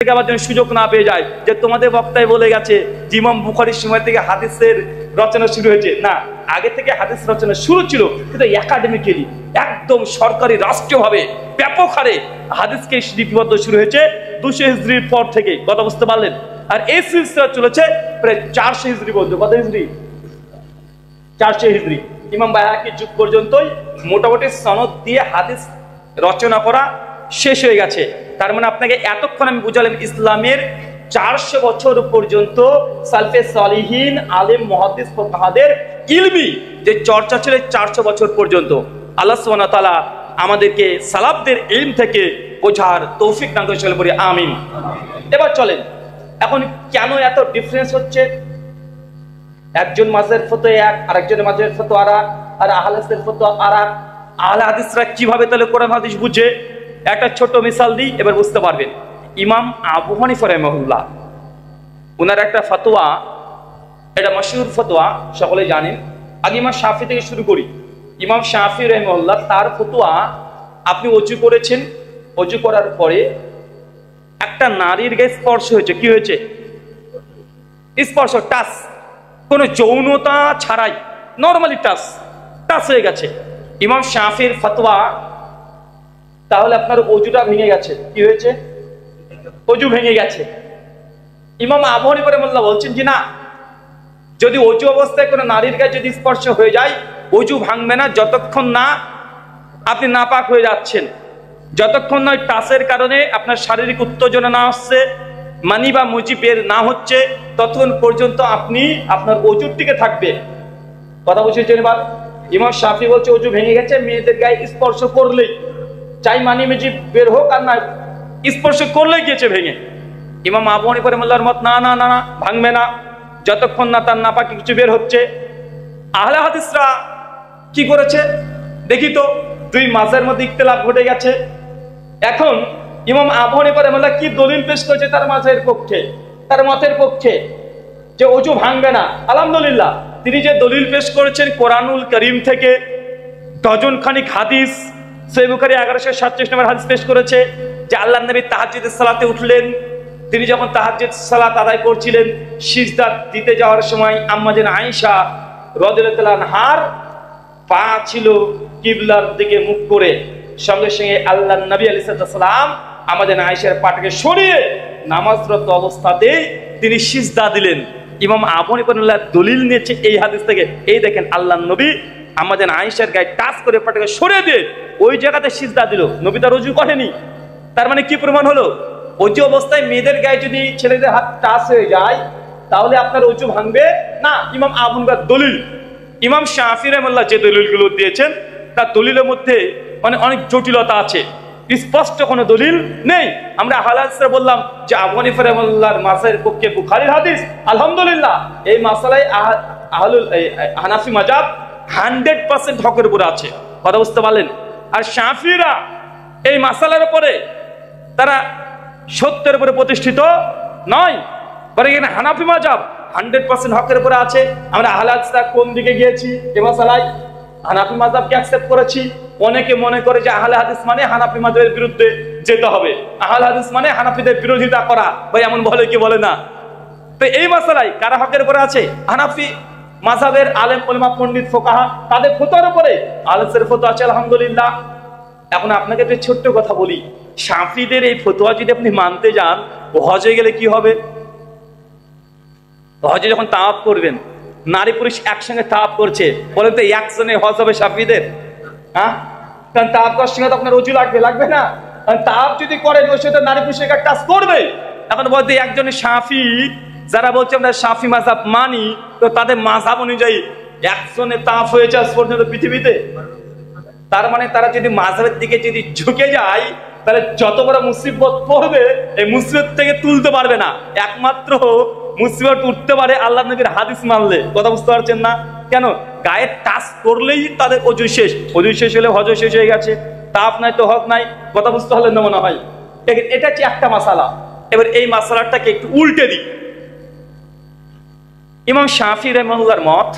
আবার যেন সুযোগ না পেয়ে যায় যে তোমাদের বক্তায় বলে গেছে ইমাম বুখারীর সময় থেকে হাদিসের রচনা শুরু হয়েছে। না, আগে থেকে হাদিস রচনা শুরু ছিল, কিন্তু একাডেমিক্যালি একদম সরকারি রাষ্ট্রীয়ভাবে ব্যাপক হারে হাদিসকে লিপিবদ্ধ শুরু হয়েছে 200 হিজরির পর থেকে। কথা বুঝতে পারলেন? আর এই সিলসিলা চলেছে প্রায় 400 হিজরি পর্যন্ত। কত হিজরি? 400 হিজরি। ইমাম বাইহাকির যুগ পর্যন্তই মোটামুটি সনদ দিয়ে হাদিস রচনা করা শেষ হয়ে গেছে। তার মানে আপনাকে এতক্ষণ আমি বুঝালাম ইসলামের 400 বছর পর্যন্ত সালফে সালিহিন আলেম মুহাদ্দিস ফুকাহাদের ইলমি যে চর্চা ছিল 400 বছর পর্যন্ত। আল্লাহ সুবহানাহু ওয়া তাআলা আমাদেরকে সালাফদের ইলম থেকে বোঝার তৌফিক দান করে চলে পড়ি, আমিন। এবার চলেন, এখন কেন এত ডিফারেন্স হচ্ছে? একজন মাঝের ফতোয়া এক, আরেকজনের মাঝের ফতোয়া আরেক, আর আহলে হাদিসের ফতোয়া আরেক। আহলে হাদিসরা কিভাবে তাহলে কোরআন হাদিস বুঝে? একটা ছোট মিসাল দিই, এবার বুঝতে পারবেন। ইমাম আবু হানিফা রাহিমাহুল্লাহ, ওনার একটা ফতোয়া, এটা মশহুর ফতোয়া, সকলে জানেন। আগে ইমাম শাফি থেকে শুরু করি। ইমাম শাফি রাহিমাহুল্লাহ, তার ফতোয়া, আপনি অজু করেছেন, অজু করার পরে একটা নারীর গায়ে স্পর্শ হয়েছে। কি হয়েছে? স্পর্শ, টাচ, কোনো যৌনতা ছাড়াই নর্মালি টাচ হয়ে গেছে। ইমাম শাফির ফতোয়া, তাহলে আপনার অজুটা ভেঙে গেছে। কি হয়েছে? অজু ভেঙে গেছে। ইমাম আবু হানিফা রাহিমাহুল্লাহ বলছেন যে না, যদি অজু অবস্থায় কোনো নারীর গায়ে যদি স্পর্শ হয়ে যায়, অজু ভাঙবে না যতক্ষণ না আপনি নাপাক হয়ে যাচ্ছেন, যতক্ষণ না টাচের কারণে আপনার শারীরিক উত্তেজনা না আসছে, মানি বা মুজি বের না হচ্ছে, ততক্ষণ পর্যন্ত আপনি আপনার অজুর টিকে থাকবে। কথা বুঝেছেন? এবার ইমাম শাফি বলছে অজু ভেঙে গেছে মেয়েদের গায়ে স্পর্শ করলেই, চাই মানি মুজি বের হোক আর না, স্পর্শ করলেই গেছে ভেঙে। ইমাম আবু হানিফা রাহিমাহুল্লাহর মত, না না না না, ভাঙবে না যতক্ষণ না তার নাপাকি কিছু বের হচ্ছে। আহলে হাদিসরা কি করেছে দেখি তো, দুই মাঝের মধ্যে ইখতিলাফ ঘটে গেছে। এখন ইমাম আবু হানিফা রাহিমাহুল্লাহ কি দলিল পেশ করেছে তার মাঝের পক্ষে, তার মতের পক্ষে, যে অজু ভাঙবে না? আলহামদুলিল্লাহ, তিনি যে দলিল পেশ করেছেন কোরআনুল কারীম থেকে ডজন খানিক হাদিস, সহিহ বুখারী 1137 নম্বর হাদিস পেশ করেছে যে আল্লাহর নবী তাহাজ্জুদের সালাতে উঠলেন, তিনি যখন তাহাজ্জুদ সালাত আদায় করছিলেন, সিজদা দিতে যাওয়ার সময় আম্মাজান আয়েশা রাদিয়াল্লাহু আনহার পা ছিল কিবলার দিকে মুখ করে, সঙ্গে সঙ্গে আল্লাহর নবী আলাইহিস সালাম আমাদের আয়েশার পাটাকে সরিয়ে নামাজরত অবস্থাতে তিনি সিজদা দিলেন। ইমাম আবু হানিফা রাহিমাহুল্লাহ দলিল নিয়েছে এই হাদিস থেকে। এই দেখেন, আল্লাহর নবী আমাদের আয়েশার গায়ে টাচ করে পাটাকে সরিয়ে দিয়ে ওই জায়গাতে সিজদা দিল, নবী তার ওযু করেনি। তার মানে কি প্রমাণ হলো? ওযু অবস্থায় মেয়েদের গায়ে যদি ছেলেদের হাত টাচ হয়ে যায় তাহলে আপনার ওযু ভাঙবে না। ইমাম আবু হানিফার দলিল। ইমাম শাফি রাহিমাহুল্লাহ যে দলিলগুলো দিয়েছেন তার দলিলের মধ্যে অনেক জটিলতা আছে, স্পষ্ট কোনো দলিল নেই। আমরা আহলে হাদিসরা বললাম যে আবু হানিফা রাহিমাহুল্লাহর মাযহাবের পক্ষে বুখারীর হাদিস, আলহামদুলিল্লাহ এই মাসালায় হানাফি মাযহাব 100% হকের উপরে আছে। কথা বুঝতে পারলেন? আর শাফিরা এই মাসালার উপরে তারা সত্যের উপরে প্রতিষ্ঠিত নয়, বরং এখানে হানাফি মাযহাব 100% হকের উপরে আছে। আমরা আহলে হাদিসরা কোন দিকে গিয়েছি? এই মাসালায় হানাফি মাযহাবকে অ্যাকসেপ্ট করেছি। অনেকে মনে করে যে আহলে হাদিস মানে হানাফি মাযহাবের বিরুদ্ধে যেতে হবে, আহলে হাদিস মানে হানাফিদের বিরোধিতা করা। ভাই এমন বলে কি বলে না? তো এই মাসালায় কারা হকের উপরে আছে? হানাফি মাযহাবের আলেম উলামা পণ্ডিত ফুকাহা, তাদের ফতোয়ার উপরে আহলে হাদিসের ফতোয়া আছে, আলহামদুলিল্লাহ। এখন আপনাকে একটা ছোট্ট কথা বলি, শাফিদের এই ফতোয়া যদি আপনি মানতে যান, হজে গেলে কি হবে? হজে যখন তাওয়াফ করবেন, নারী পুরুষ একসঙ্গে তাওয়াফ করছে, বলেন তো একসঙ্গে হজ হবে শাফিদের? হ্যাঁ, কারণ তাওয়াফ করার সঙ্গে তো আপনার ওযু লাগবে না? কারণ তাওয়াফ যদি করেন ওর সাথে নারী পুরুষের গায়ে টাচ করবে। এখন বলতে একজনের শাফি, যারা বলছে আমরা শাফি মাযহাব মানি, তো তাদের মাযহাব অনুযায়ী একজনে তাওয়াফ হয়েছে আজ পর্যন্ত পৃথিবীতে। তার মানে তারা যদি মাযহাবের দিকে যদি ঝুঁকে যায়, তাহলে যত বড় মুসিবত পড়বে এই মুসিবত থেকে তুলতে পারবে না। একমাত্র মুসিবত উঠতে পারে আল্লাহর নবীর হাদিস মানলে। কথা বুঝতে পারছেন না? কেন? গায়ে টাচ করলেই তাদের ওযু শেষ, ওযু শেষ হলে হজ শেষ হয়ে গেছে, তাপ নাই তো হক নাই। কথা বুঝতে হলে না মনে হয়? এটা হচ্ছে একটা মাসালা। এবার এই মাসালাটাকে একটু উল্টে দিই। ইমাম শাফি রাহিমাহুল্লাহর মত,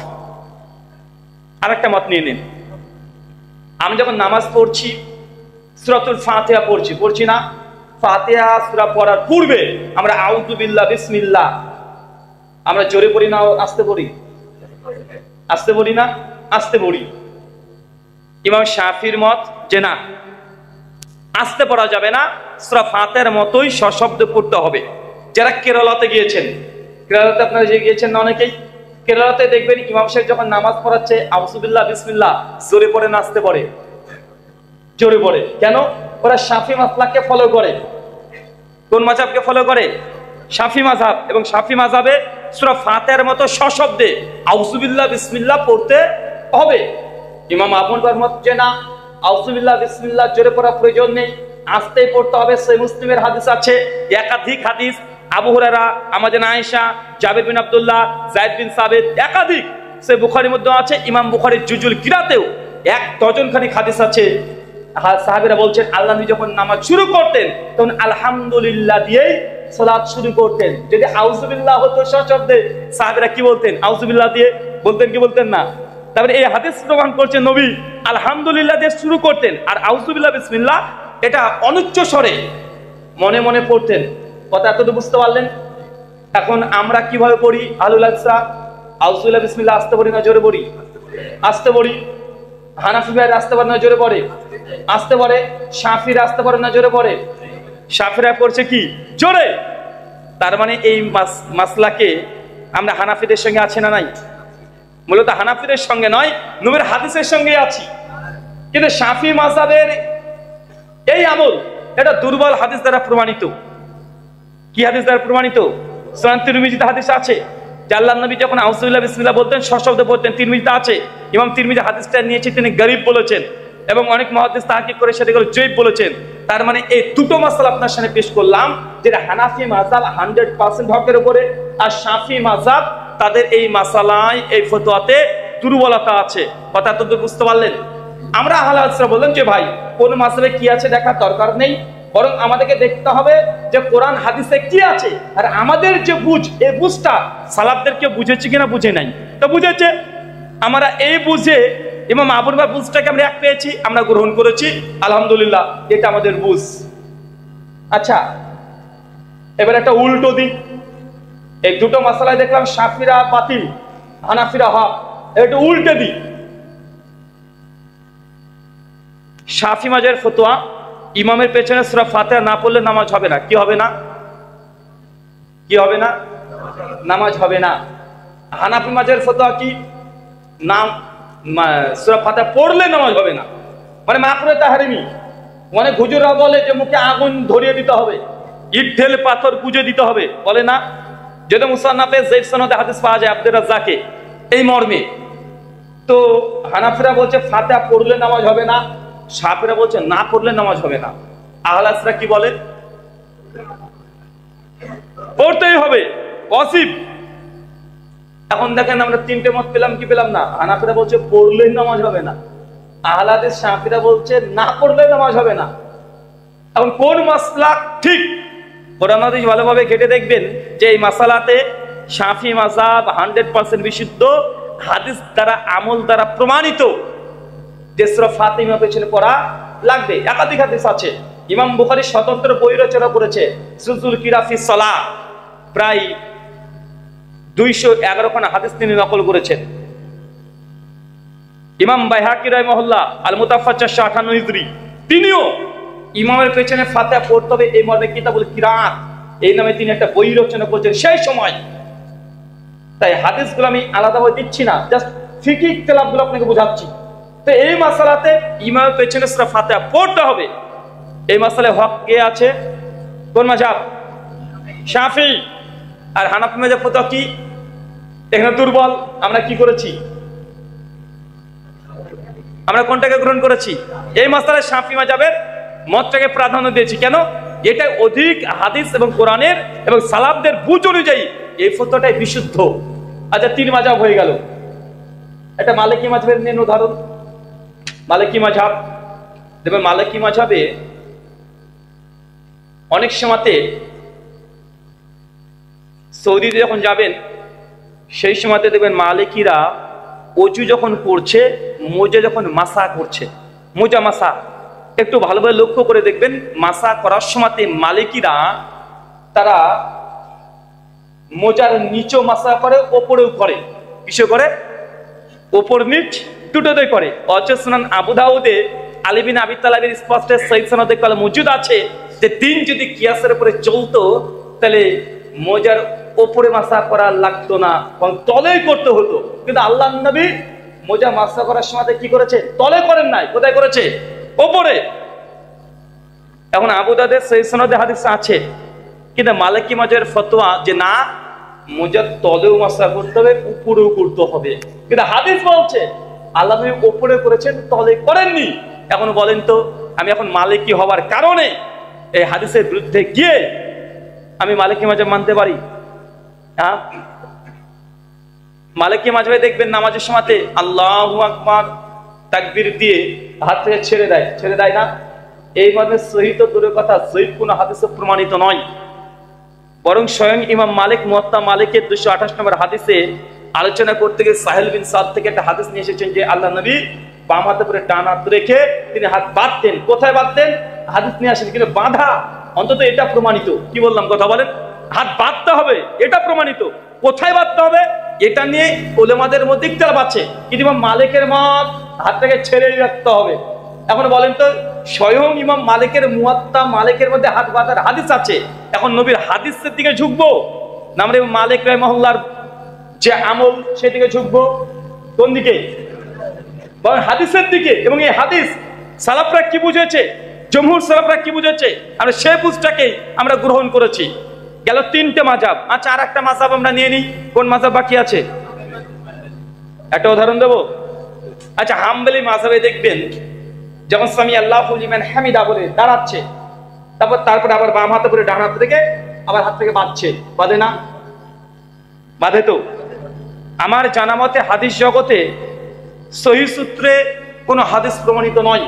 আরেকটা মত নিয়ে নিন। আমি যখন নামাজ পড়ছি, সূরাতুল ফাতিহা পড়ছি না? ফাতিহা সূরা পড়ার পূর্বে আমরা আউযু বিল্লাহ বিসমিল্লাহ আমরা জোরে পড়ি না আস্তে পড়ি? আস্তে পড়ি না? আস্তে পড়ি। ইমাম শাফির মত যে না, আস্তে পড়া যাবে না, সূরা ফাতিহার মতোই সশব্দে পড়তে হবে। যারা কেরালাতে গিয়েছেন, কেরালাতে আপনারা যে গিয়েছেন না অনেকেই, কেরালাতে দেখবেন ইমাম সাহেব যখন নামাজ পড়াচ্ছে আউযু বিল্লাহ বিসমিল্লাহ জোরে পড়ে না আস্তে পড়ে? জোরে পড়ে। কেন? ওরা শাফি মাসলাককে ফলো করে। কোন মাযহাবকে ফলো করে? শাফি মাযহাব। এবং শাফি মাযহাবে সূরা ফাতিহার মতো সশব্দে আউযু বিল্লাহ বিসমিল্লাহ পড়তে হবে। ইমাম আবু হানিফার মত যে না, আউযু বিল্লাহ বিসমিল্লাহ জোরে পড়া প্রয়োজন নেই, আস্তেই পড়তে হবে। সহিহ মুসলিমের হাদিস আছে, একাধিক হাদিস, আবু হুরায়রা, আমাদের আয়েশা, জাবির বিন আব্দুল্লাহ, যায়েদ বিন সাবিত, একাধিক। সহিহ বুখারীর মধ্যে আছে, ইমাম বুখারীর জুজুল কিরাতেও ১ ডজন খানিক হাদিস আছে। সাহাবীরা বলছেন আল্লাহ নবী যখন নামাজ শুরু করতেন তখন আলহামদুলিল্লাহ দিয়েই সালাত শুরু করতেন। যদি আউযু বিল্লাহ হতো সশব্দে, সাহাবীরা কি বলতেন? আউযু বিল্লাহ দিয়ে বলতেন কি বলতেন না? তারপরে এই হাদিস প্রমাণ করছে নবী আলহামদুলিল্লাহ দিয়ে শুরু করতেন, আর আউযু বিল্লাহ বিসমিল্লাহ এটা অনুচ্চ স্বরে মনে মনে পড়তেন। কথা এতটুকু বুঝতে পারলেন? এখন আমরা কিভাবে পড়ি? আলুল আকসা আউযু বিল্লাহ বিসমিল্লাহ আস্তে পড়ি না জোরে পড়ি? আস্তে পড়ি। হানাফি ভাইরা আস্তে পড়ে না জোরে পড়ে? আস্তে পড়ে। শাফিরা আস্তে পড়ে না জোরে পড়ে? শাফিরা পড়ছে কি? জোরে। তার মানে এই মাসলাকে আমরা হানাফিদের সঙ্গে আছি না নাই? মূলত হানাফিদের সঙ্গে নয়, নবীর হাদিসের সঙ্গে আছি। কিন্তু শাফি মাযহাবের এই আমল এটা দুর্বল হাদিস দ্বারা প্রমাণিত। কি হাদিস দ্বারা প্রমাণিত? সুনান তিরমিজিতে হাদিস আছে যে আল্লাহর নবী যখন আউযু বিল্লাহ বিসমিল্লাহ বলতেন সশব্দে বলতেন। তিরমিজিতে আছে, ইমাম তিরমিজি হাদিসটা নিয়েছে, তিনি গরীব বলেছেন এবং অনেক মুহাদ্দিস তাহকিক করে সেটাকে জয়ীফ বলেছেন। তার মানে এই দুটো মাসআলা আপনার সামনে পেশ করলাম, যেটা হানাফি মাযহাব 100% হকের উপরে, আর শাফি মাযহাব তাদের এই মাসালায় এই ফতোয়াতে দুর্বলতা আছে। কথা তো বুঝতে পারলেন? আমরা আহলে হাদিসরা বললেন যে ভাই কোন মাসআলায় কি আছে দেখার দরকার নেই, বরং আমাদেরকে দেখতে হবে যে কোরআন হাদিসে কি আছে, আর আমাদের যে বুঝ, এই বুঝটা সালাফদেরকে বুঝেছে কিনা বুঝে নাই। তো বুঝেছে, আমরা এই বুঝে ইমাম আবু হানিফার বুঝটাকে আমরা এক পেয়েছি, আমরা গ্রহণ করেছি, আলহামদুলিল্লাহ এটা আমাদের বুঝ। আচ্ছা, এবার একটা উল্টো দিক। এই দুটো মাসালায় দেখলাম শাফিরা বাতিল, হানাফিরা হক। একটু উল্টে দিক। শাফি মাযহাবের ফতোয়া, ইমামের পেছনে সূরা ফাতিহা না পড়লে নামাজ হবে না। কি হবে না? কি হবে না? নামাজ হবে না। হানাফি মাযহাবের ফতোয়া কি? নাম সূরা ফাতিহা পড়লে নামাজ হবে না, মানে মাকরুহে তাহরিমি। অনেক হুজুররা বলে যে মুখে আগুন ধরিয়ে দিতে হবে, ইট ঢেলে পাথর গুজে দিতে হবে, বলে না? যদি মুসান্নাফে যায়েদ সনদে হাদিস পাওয়া যায় আব্দুর রাজ্জাকে এই মর্মে, তো হানাফিরা বলছে ফাতিহা পড়লে নামাজ হবে না, শাফিরা বলছে না পড়লে নামাজ হবে না। আহলে হাদিসরা কি বলে? পড়তেই হবে, ওয়াজিব। এখন দেখেন আমরা তিনটে মত পেলাম কি পেলাম না? হানাফিরা বলছে পড়লেই নামাজ হবে না, আহলে হাদিস শাফিরা বলছে না পড়লে নামাজ হবে না। এখন কোন মাসলাক ঠিক? কোরআন হাদিস ভালোভাবে ঘেটে দেখবেন যে এই মাসালাতে শাফি মাযহাব 100% বিশুদ্ধ, হাদিস দ্বারা আমল দ্বারা প্রমাণিত যে সূরা ফাতিহা পেছনে পড়া লাগবে। একাধিক হাদিস আছে। ইমাম বুখারী স্বতন্ত্র বই রচনা করেছে, সুজুল কিরা ফি সালাহ, প্রায় 211 খানা হাদিস তিনি নকল করেছেন। ইমাম বাইহাকি রাহিমাহুল্লাহ আল মুতাফাজ্জাজ 58 হিজরি, তিনিও ইমামের পেছনে ফাতিহা পড়তে হবে এই মর্মে কিতাবুল কিরাত এই নামে তিনি একটা বই রচনা করেছেন সেই সময়। তাই হাদিসগুলো আমি আলাদাভাবে দিচ্ছি না, জাস্ট ফিকহি ইখতিলাফগুলো আপনাকে বোঝাচ্ছি। তো এই মাসালাতে ইমামের পেছনে সূরা ফাতিহা পড়তে হবে। এই মাসালায় হক কে আছে? কোন মাযহাব? শাফি। আর হানাফি মাযহাব ফতোয়া কি? এখানে দুর্বল। আমরা কি করেছি? আমরা কোনটাকে গ্রহণ করেছি? এই মাসালায় শাফি মাযহাবের মতটাকে প্রাধান্য দিয়েছি। কেন? এটা অধিক হাদিস এবং কোরআনের এবং সালাফদের বুঝ অনুযায়ী এই ফতোয়াটাই বিশুদ্ধ। আচ্ছা, 3 মাযহাব হয়ে গেল। এটা মালিকি মাযহাবের নিন উদাহরণ। মালিকি মাযহাব, দেখবেন মালিকি মাযহাবে অনেক সময়তে সৌদিতে যখন যাবেন সেই সময়তে দেখবেন মালিকিরা অজু যখন করছে, মোজা যখন মাসা করছে, মোজা মাসা, একটু ভালোভাবে লক্ষ্য করে দেখবেন, মাসা করার সময়তে মালিকিরা তারা মোজার নিচেও মাসা করে, ওপরেও করে। কিসে করে? ওপর নিচ দুটোতেই করে। অথচ সুনান আবু দাউদে আলী বিন আবি তালেবের স্পষ্ট সহিহ সনদে কল মজুদ আছে যে দিন যদি কিয়াসের উপরে চলতো তাহলে মোজার ওপরে মাসা করা লাগতো না, বরং তলেই করতে হতো। কিন্তু আল্লাহর নবী মোজা মাসা করার সময় কি করেছে? তলে করেন নাই। কোথায় করেছে? ওপরে। এখন আবু দাউদের সহিহ সনদে হাদিস আছে, কিন্তু মালিকি মাযহাবের ফতোয়া যে না, মোজার তলেও মাসা করতে হবে, উপরেও করতে হবে। কিন্তু হাদিস বলছে আল্লাহ নবী উপরে করেছেন, তলে করেননি। এখন বলেন তো, আমি এখন মালিকি হওয়ার কারণে এই হাদিসের বিরুদ্ধে গিয়ে আমি মালিকি মাযহাব মানতে পারি? হ্যাঁ, মালিকি মাযহাবে দেখবেন নামাজের সময়তে আল্লাহু আকবার তাকবীর দিয়ে হাত থেকে ছেড়ে দেয় না? এই মর্মে সহিহ তো দূরের কথা, সহিহ কোনো হাদিসে প্রমাণিত নয়। বরং স্বয়ং ইমাম মালিক মুয়াত্তা মালিকের 228 নম্বর হাদিসে আলোচনা করতে গিয়ে সাহেল বিন সাদ থেকে একটা হাদিস নিয়ে এসেছেন যে আল্লাহ নবী বাম হাতে করে ডান হাত রেখে তিনি হাত বাঁধতেন। কোথায় বাঁধতেন? হাদিস নিয়ে আসেন, কিন্তু বাঁধা অন্তত এটা প্রমাণিত। কি বললাম? কথা বলেন। হাত বাঁধতে হবে, এটা প্রমাণিত। কোথায় বাঁধতে হবে এটা নিয়ে উলেমাদের মধ্যে ইখতিলাফ আছে, কিন্তু ইমাম মালিকের মত হাতটাকে ছেড়ে রাখতে হবে। এখন বলেন তো, স্বয়ং ইমাম মালিকের মুয়াত্তা মালিকের মধ্যে হাত বাঁধার হাদিস আছে, এখন নবীর হাদিসের দিকে ঝুঁকবো না আমরা মালিক রাহিমাহুল্লাহর যে আমল সেদিকে ঝুঁকবো? কোন দিকে? বলেন হাদিসের দিকে। এবং এই হাদিস সালাফরা কি বুঝেছে, জমহুর সালাফরা কি বুঝেছে, আমরা সেই বুঝটাকে আমরা গ্রহণ করেছি। গেল 3টে মাযহাব। আচ্ছা, আর একটা মাযহাব আমরা নিয়ে নিই। কোন মাযহাব বাকি আছে? একটা উদাহরণ দেবো। আচ্ছা, হাম্বলি মাযহাবে দেখবেন যখন সামি আল্লাহু লিমান হামিদা বলে দাঁড়াচ্ছে, তারপরে আবার বাম হাতে করে ডান হাত থেকে আবার হাত থেকে বাঁধছে। বাঁধে না? বাঁধে তো। আমার জানা মতে হাদিস জগতে সহিহ সূত্রে কোনো হাদিস প্রমাণিত নয়।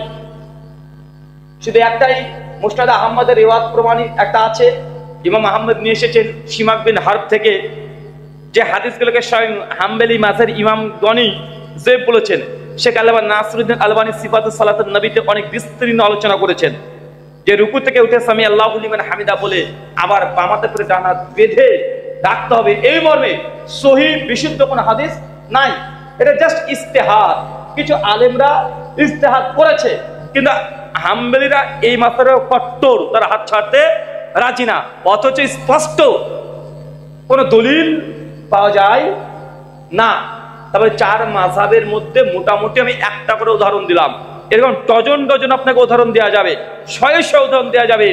শুধু একটাই মুসনাদ আহমদের রিওয়ায়াত প্রমাণিত একটা আছে, ইমাম আহমদ নিয়ে এসেছেন সিমাক বিন হারব থেকে, যে হাদিসগুলোকে স্বয়ং হাম্বলি মাযহাবের ইমাম গনি জেব বলেছেন। শেখ আল্লামা নাসিরুদ্দিন আলবানী সিফাতুস সালাতুন নবীতে অনেক বিস্তীর্ণ আলোচনা করেছেন যে রুকু থেকে উঠে সামি আল্লাহু লিমান হামিদা বলে আবার বাম হাতে করে ডান হাত বেঁধে রাখতে হবে। এই মর্মে সহিহ বিশুদ্ধ কোনো হাদিস নাই। এটা জাস্ট ইজতিহাদ, কিছু আলেমরা ইজতিহাদ করেছে, কিন্তু হাম্বলিরা এই মাসআলার কট্টর, তারা হাত ছাড়তে রাজি না। অথচ স্পষ্ট কোনো দলিল পাওয়া যায় না। তারপরে 4 মাযহাবের মধ্যে মোটামুটি আমি একটা করে উদাহরণ দিলাম, এরকম ডজন ডজন আপনাকে উদাহরণ দেওয়া যাবে, শয়ে শয়ে উদাহরণ দেওয়া যাবে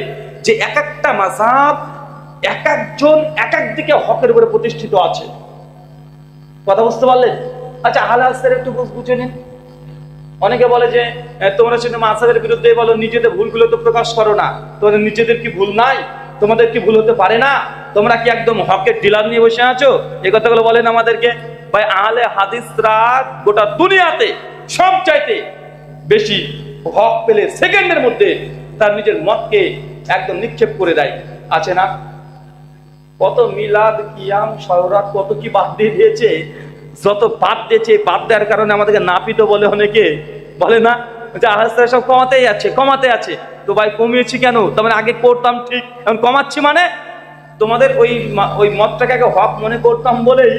যে এক একটা মাযহাব এক একজন এক এক দিকে হকের উপরে প্রতিষ্ঠিত আছে। কথা বুঝতে পারলেন? আচ্ছা, আহলে হাদিসের একটু বুঝে নিন। অনেকে বলে যে তোমরা শুধু মাযহাবের বিরুদ্ধে বলো, নিজেদের ভুলগুলো তো প্রকাশ করো না। তোমাদের নিজেদের কি ভুল নাই? তোমাদের কি ভুল হতে পারে না? তোমরা কি একদম হকের ডিলার নিয়ে বসে আছো? এই কথাগুলো বলেন আমাদেরকে। ভাই, আহলে হাদিসরা গোটা দুনিয়াতে সবচাইতে বেশি হক পেলে সেকেন্ডের মধ্যে তার নিজের মতকে একদম নিক্ষেপ করে দেয়, আছে না? কত মিলাদ, কিয়াম, শওরাত, কত কি বাদ দিয়ে দিয়েছে। যত বাদ দিয়েছে, বাদ দেওয়ার কারণে আমাদেরকে নাপিত বলে, অনেকে বলে না যে আহলে সব কমাতে আছে। তো ভাই, কমিয়েছি কেন? তার আগে করতাম ঠিক, এখন কমাচ্ছি মানে তোমাদের ওই মতটাকে আগে হক মনে করতাম বলেই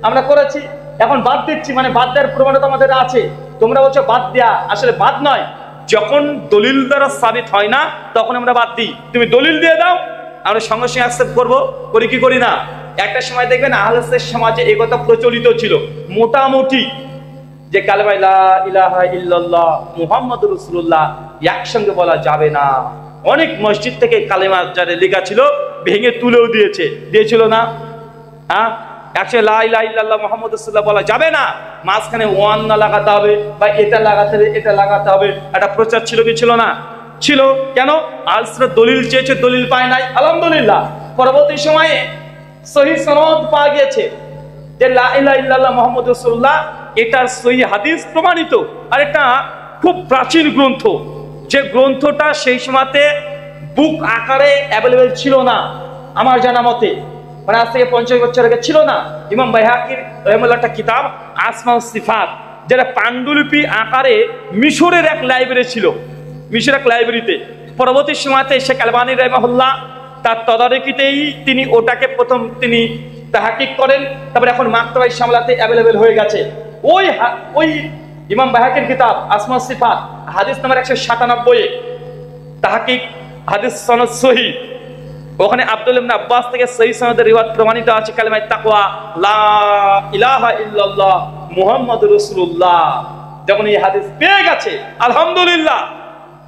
আমরা করেছি, এখন বাদ দিচ্ছি মানে বাদ দেওয়ার প্রবণতা আমাদের আছে। তোমরা বলছো বাদ দেয়া, আসলে বাদ নয়। যখন দলিল দ্বারা সাবিত হয় না তখন আমরা বাদ দিই। তুমি দলিল দিয়ে দাও, আমরা সঙ্গে সঙ্গে অ্যাকসেপ্ট করবো। করি কি করি না? একটা সময় দেখবেন আহলে হাদিস সমাজে এই কথা প্রচলিত ছিল মোটামুটি, যে কালেমা লা ইলাহা ইল্লাল্লাহ মুহাম্মাদুর রাসূলুল্লাহ একসঙ্গে বলা যাবে না। অনেক মসজিদ থেকে কালেমা যারা লেখা ছিল ভেঙে তুলেও দিয়েছিল না? হ্যাঁ, একসঙ্গে লা ইলাহা ইল্লাল্লাহ মুহাম্মাদুর রাসূলুল্লাহ বলা যাবে না, মাঝখানে ওয়ান না লাগাতে হবে বা এটা লাগাতে হবে, একটা প্রচার ছিল কি ছিল না? ছিল। কেন? আলসরা দলিল চেয়েছে, দলিল পায় নাই। আলহামদুলিল্লাহ, পরবর্তী সময়ে সহিহ সনদ পাওয়া গিয়েছে যে লা ইলাহা ইল্লাল্লাহ মুহাম্মাদুর রাসূলুল্লাহ এটার সহিহ হাদিস প্রমাণিত। আর এটা খুব প্রাচীন গ্রন্থ, যে গ্রন্থটা সেই সময়তে বুক আকারে অ্যাভেলেবেল ছিল না আমার জানা মতে, মানে আজ থেকে 50 বছর আগে ছিল না। ইমাম বাইহাকির রাহিমাহুল্লাহ একটা কিতাব আসমা ও সিফাত, যেটা পান্ডুলিপি আকারে মিশরের এক লাইব্রেরি ছিল, মিশরাক লাইব্রেরিতে। পরবর্তী সময়তে শেখ আলবানী রাহিমাহুল্লাহ তার তদারকিতেই তিনি ওটাকে প্রথম তিনি তাহকিক করেন। তারপরে এখন মাকতাবায়ে শামলাতে অ্যাভেলেবেল হয়ে গেছে। ওই ইমাম বায়হাকির কিতাব আসমা সিফাত হাদিস নাম্বার 197 তাহকিক হাদিস সনদ সহিহ, ওখানে আব্দুল্লাহ ইবনে আব্বাস থেকে সহিহ সনদে রিওয়ায়াত প্রমাণিত আছে কালেমায়ে তাকওয়া লা ইলাহা ইল্লাল্লাহ মুহাম্মাদুর রাসূলুল্লাহ। যখন এই হাদিস পেয়ে গেছে আলহামদুলিল্লাহ,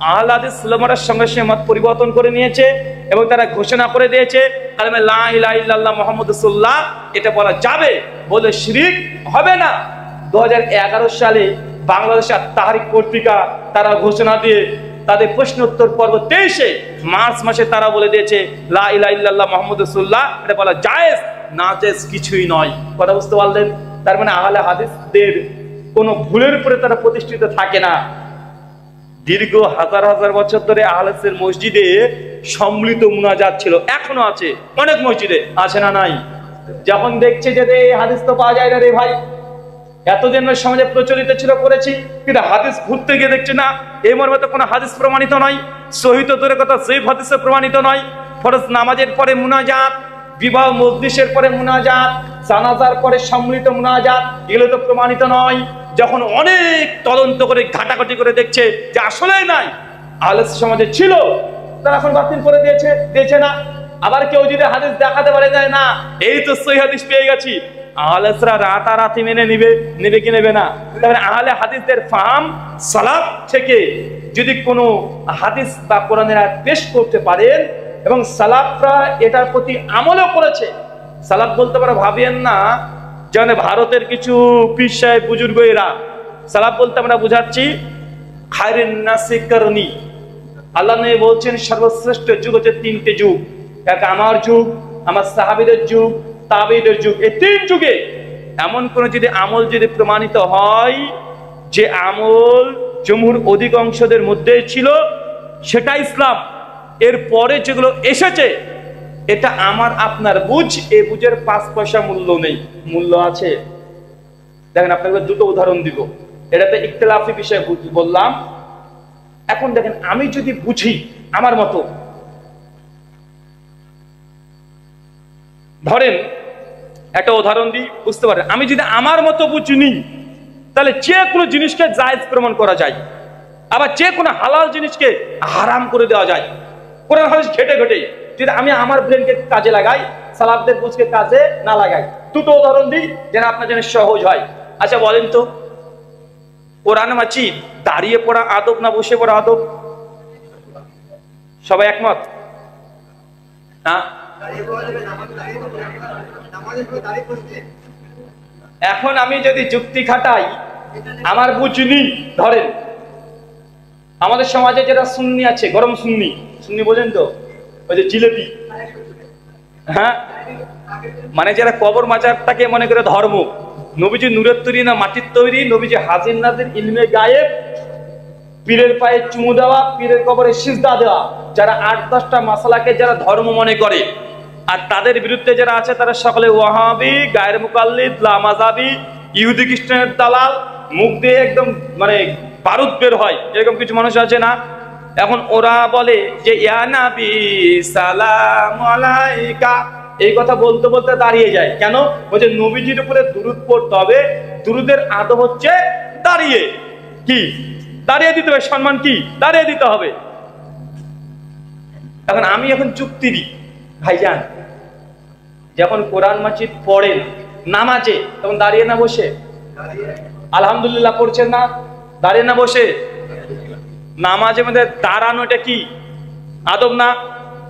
আহলে হাদিস উলামার সঙ্গে সে মত পরিবর্তন করে নিয়েছে এবং তারা ঘোষণা করে দিয়েছে কালেমা লা ইলাহা ইল্লাল্লাহ মুহাম্মাদুর রাসূলুল্লাহ এটা বলা যাবে, বলে শিরক হবে না। 2011 সালে বাংলাদেশের তাহরিক পত্রিকা তারা ঘোষণা দিয়ে তাদের প্রশ্ন উত্তর পর্ব 23 মার্চ মাসে তারা বলে দিয়েছে লা ইলাহা ইল্লাল্লাহ মুহাম্মাদুর রাসূলুল্লাহ এটা বলা জায়েজ, না জায়েজ কিছুই নয়। কথা বুঝতে পারলেন? তার মানে আহলে হাদিসদের কোনো ভুলের উপরে তারা প্রতিষ্ঠিত থাকে না। দীর্ঘ হাজার হাজার বছর ধরে আহলে হাদিসের মসজিদে সম্মিলিত মুনাজাত ছিল, এখনো আছে, অনেক মসজিদে আছে না নাই? যখন দেখছে যে এই হাদিস তো পাওয়া যায় না রে ভাই, এতদিন সমাজে প্রচলিত ছিল করেছি, কিন্তু হাদিস ঘুরতে গিয়ে দেখছে না এই মর্মে তো কোনো হাদিস প্রমাণিত নয়, সহিহ তো দূরের কথা জয়ীফ হাদিসে প্রমাণিত নয়। ফরজ নামাজের পরে মুনাজাত, বিবাহ মজলিসের পরে মুনাজাত, জানাজার পরে সম্মিলিত মুনাজাত, এগুলো তো প্রমাণিত নয়। যখন অনেক তদন্ত করে ঘাটাঘাটি করে দেখছে যে আসলেই নাই, আহলে সমাজে ছিল, তারা এখন বাতিল করে দিয়েছে না। আবার কেউ যদি হাদিস দেখাতে পারে যায় না এই তো সহিহ হাদিস পেয়ে গেছি, আহলেসরা রাতারাতি মেনে নেবে কি নেবে না? তাহলে আহলে হাদিসদের ফাহাম সালাফ থেকে যদি কোনো হাদিস বা কোরআনের আয়াত পেশ করতে পারেন এবং সালাফরা এটার প্রতি আমলও করেছে, সালাফ বলতে পারে ভাবিয়েন না যেন ভারতের কিছু পীর সাহেব বুজুর্গ এরা, সালাফ বলতে আমরা বুঝাচ্ছি খায়রুন নাসি করনি। আল্লাহ নবী বলছেন সর্বশ্রেষ্ঠ যুগ হচ্ছে 3টে যুগ, এক আমার যুগ, আমার সাহাবীদের যুগ, তাবেঈদের যুগ। এই 3 যুগে এমন কোন যদি আমল যদি প্রমাণিত হয় যে আমল জমহুর অধিকাংশদের মধ্যে ছিল সেটা ইসলাম, এর পরে যেগুলো এসেছে এটা আমার আপনার বুঝ, এই বুঝের 5 পয়সা মূল্য নেই, মূল্য আছে। দেখেন আপনাকে 2টো উদাহরণ দিব, এটাতে ইখতিলাফি বিষয় বললাম। এখন দেখেন আমি যদি বুঝি আমার মতো, ধরেন একটা উদাহরণ দিই বুঝতে পারেন, আমি যদি আমার মতো বুঝিনি তাহলে যে কোনো জিনিসকে জায়েজ প্রমাণ করা যায়, আবার যে কোনো হালাল জিনিসকে হারাম করে দেওয়া যায় কোরআন হাদিস ঘেটে ঘেটে, যদি আমি আমার ব্রেনকে কাজে লাগাই, সালাফদের বুঝকে কাজে না লাগাই। 2টো উদাহরণ দিই যেন আপনার জন্য সহজ হয়। আচ্ছা বলেন তো, কোরআন মাজিদ দাঁড়িয়ে পড়া আদব না বসে পড়া আদব? সবাই একমত না? এখন আমি যদি যুক্তি খাটাই, আমার বুঝনি, ধরেন আমাদের সমাজে যারা সুন্নি আছে, গরম সুন্নি, সুন্নি বোঝেন তো, ওই যে জিলেপি, হ্যাঁ, মানে যারা কবর মাজারটাকে মনে করে ধর্ম, নবীজি নূরের তৈরি না মাটির তৈরি, নবীজি হাজির নাজির ইলমে গায়েব, পীরের পায়ে চুমু দেওয়া, পীরের কবরে সিজদা দেওয়া, যারা 8-10টা মাসালাকে যারা ধর্ম মনে করে, আর তাদের বিরুদ্ধে যারা আছে তারা সকলে ওয়াহাবি, গায়ের মুকাল্লিদ, লামাজাবি, ইহুদি খ্রিস্টানের দালাল, মুখ দিয়ে একদম মানে বারুদ বের হয়, এরকম কিছু মানুষ আছে না? এখন ওরা বলে যে ইয়া নবী সালাম আলাইকা, এই কথা বলতে বলতে দাঁড়িয়ে যায়। কেন? বলছে নবীজির উপরে দুরূদ পড়তে হবে, দুরূদের আদব হচ্ছে দাঁড়িয়ে, কি দাঁড়িয়ে দিতে হবে, সম্মান কি দাঁড়িয়ে দিতে হবে। এখন আমি এখন যুক্তি দিই, ভাইজান যখন কোরআন মাজিদ পড়েন নামাজে তখন দাঁড়িয়ে না বসে? আলহামদুলিল্লাহ পড়ছেন না, দাঁড়িয়ে না বসে? নামাজের মধ্যে দাঁড়ানোটা কি আদব না?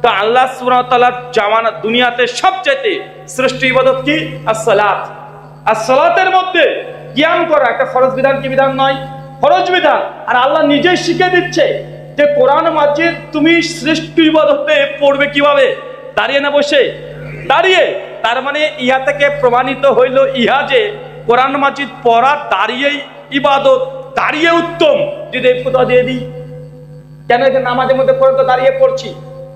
তো আল্লাহ সুবহানাহু ওয়া তাআলার জামানা দুনিয়াতে সবচেয়ে শ্রেষ্ঠ ইবাদত কি? as-সালাত। as-সালাতের মধ্যে কিয়াম করা একটা ফরজ বিধান, কি বিধান নয়? ফরজ বিধান। আর আল্লাহ নিজেই শিখিয়ে দিচ্ছে যে কোরআন মাজিদ তুমি শ্রেষ্ঠ ইবাদতে পড়বে কিভাবে? দাঁড়িয়ে না বসে? দাঁড়িয়ে। তার মানে ইহা থেকে প্রমাণিত হইল ইহা যে কোরআন মাজিদ পড়া দাঁড়িয়েই ইবাদত, দাঁড়িয়ে উত্তম। যদি এই কথা দিয়ে দিই, কেন এটা নামাজের মধ্যে পড়ে তো দাঁড়িয়ে পড়ছি,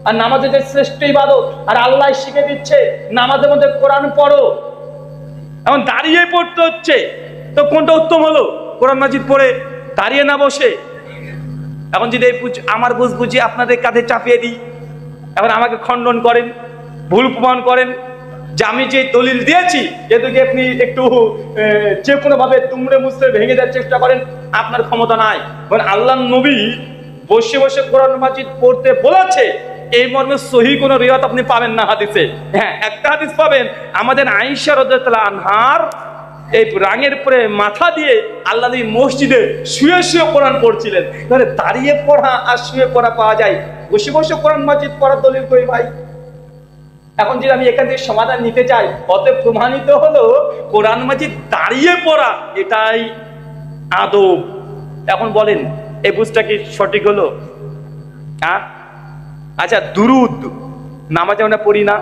আর নামাজের যে শ্রেষ্ঠ ইবাদত, আর আল্লাহ শিখে দিচ্ছে নামাজের মধ্যে কোরআন পড়ো, এখন দাঁড়িয়ে পড়তে হচ্ছে, তো কোনটা উত্তম হলো? কোরআন মাজিদ পড়ে দাঁড়িয়ে না বসে? এখন যদি এই আমার বুঝ বুঝি আপনাদের কাঁধে চাপিয়ে দিই, এখন আমাকে খণ্ডন করেন, ভুল প্রমাণ করেন যে আমি যে দলিল দিয়েছি এদিকে আপনি একটু যে কোনো ভাবে তুমড়ে মুচড়ে ভেঙে দেওয়ার চেষ্টা করেন, আপনার ক্ষমতা নাই। কারণ আল্লাহর নবী বসে বসে কোরআন মাজিদ পড়তে বলেছে, এই মর্মে সহি কোনো রিওয়ায়াত আপনি পাবেন না হাদিসে। হ্যাঁ, একটা হাদিস পাবেন, আমাদের আয়েশা রাদিয়াল্লাহু আনহার এই রাঙের পরে মাথা দিয়ে আল্লাহ নবী মসজিদে শুয়ে শুয়ে কোরআন পড়ছিলেন। তাহলে দাঁড়িয়ে পড়া আর শুয়ে পড়া পাওয়া যায়, বসে বসে কোরআন মাজিদ পড়ার দলিল কই ভাই? এখন যদি আমি এখান থেকে সমাধান নিতে চাই, অতএব প্রমাণিত হলো কোরআন মাজিদ দাঁড়িয়ে পড়া এটাই আদব। এখন বলেন এই বুঝটা কি সঠিক হলো? হ্যাঁ, আচ্ছা, দুরুদ নামাজে আমরা পড়ি না?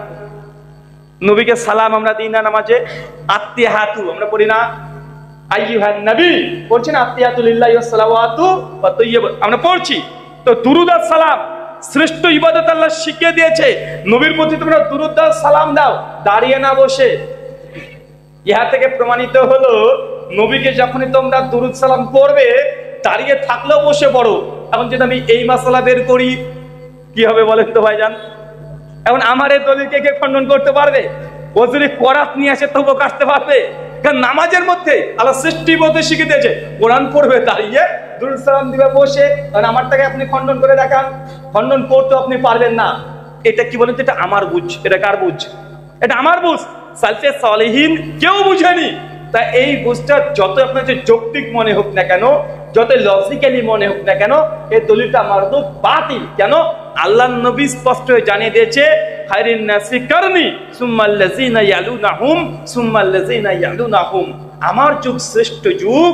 নবীকে সালাম আমরা দিই না নামাজে? আত্তিহাতু আমরা পড়ি না? আইয়ুহান নবী পড়ছি না? আত্তিহাতু লিল্লাহি ওয়াস সালাওয়াতু ওয়া তাইয়্যিবাত আমরা পড়ছি। তো দুরুদ আর সালাম শ্রেষ্ঠ ইবাদত আল্লাহ শিখিয়ে দিয়েছে। নবীর প্রতি তোমরা দুরুদ দাও, সালাম দাও, দাঁড়িয়ে না বসে। ইহা থেকে প্রমাণিত হলো নবীকে যখনই তোমরা দুরুদ সালাম পড়বে, দাঁড়িয়ে থাকলেও বসে পড়ো। এখন যদি আমি এই মাসালা বের করি কি হবে বলেন তো ভাইজান? এখন আমার এই দলিলকে কে খণ্ডন করতে পারবে? ও যদি করাত নিয়ে আসে তবুও কাটতে পারবে? কারণ নামাজের মধ্যে আল্লাহ সৃষ্টি বলতে শিখে দিয়েছে কোরআন পড়বে দাঁড়িয়ে, দুরূদ সালাম দিবে বসে। কারণ আমারটাকে আপনি খণ্ডন করে দেখান, খণ্ডন করতে আপনি পারবেন না। এটা কি বলেন? এটা আমার বুঝ। এটা কার বুঝ? এটা আমার বুঝ। সালফে সালেহিন কেউ বুঝেনি। তাই এই বুঝটা যত আপনার যে যৌক্তিক মনে হোক না কেন, যত লজিক্যালি মনে হোক না কেন, এই দলিলটা মারদুদ বাতিল। কেন? আল্লাহর নবী স্পষ্ট হয়ে জানিয়ে দিয়েছে, খায়রুন নাসি কারনি সুম্মাল্লাযিনা ইয়ালুনাহুম সুম্মাল্লাযিনা ইয়ালুনাহুম। আমার যুগ শ্রেষ্ঠ যুগ।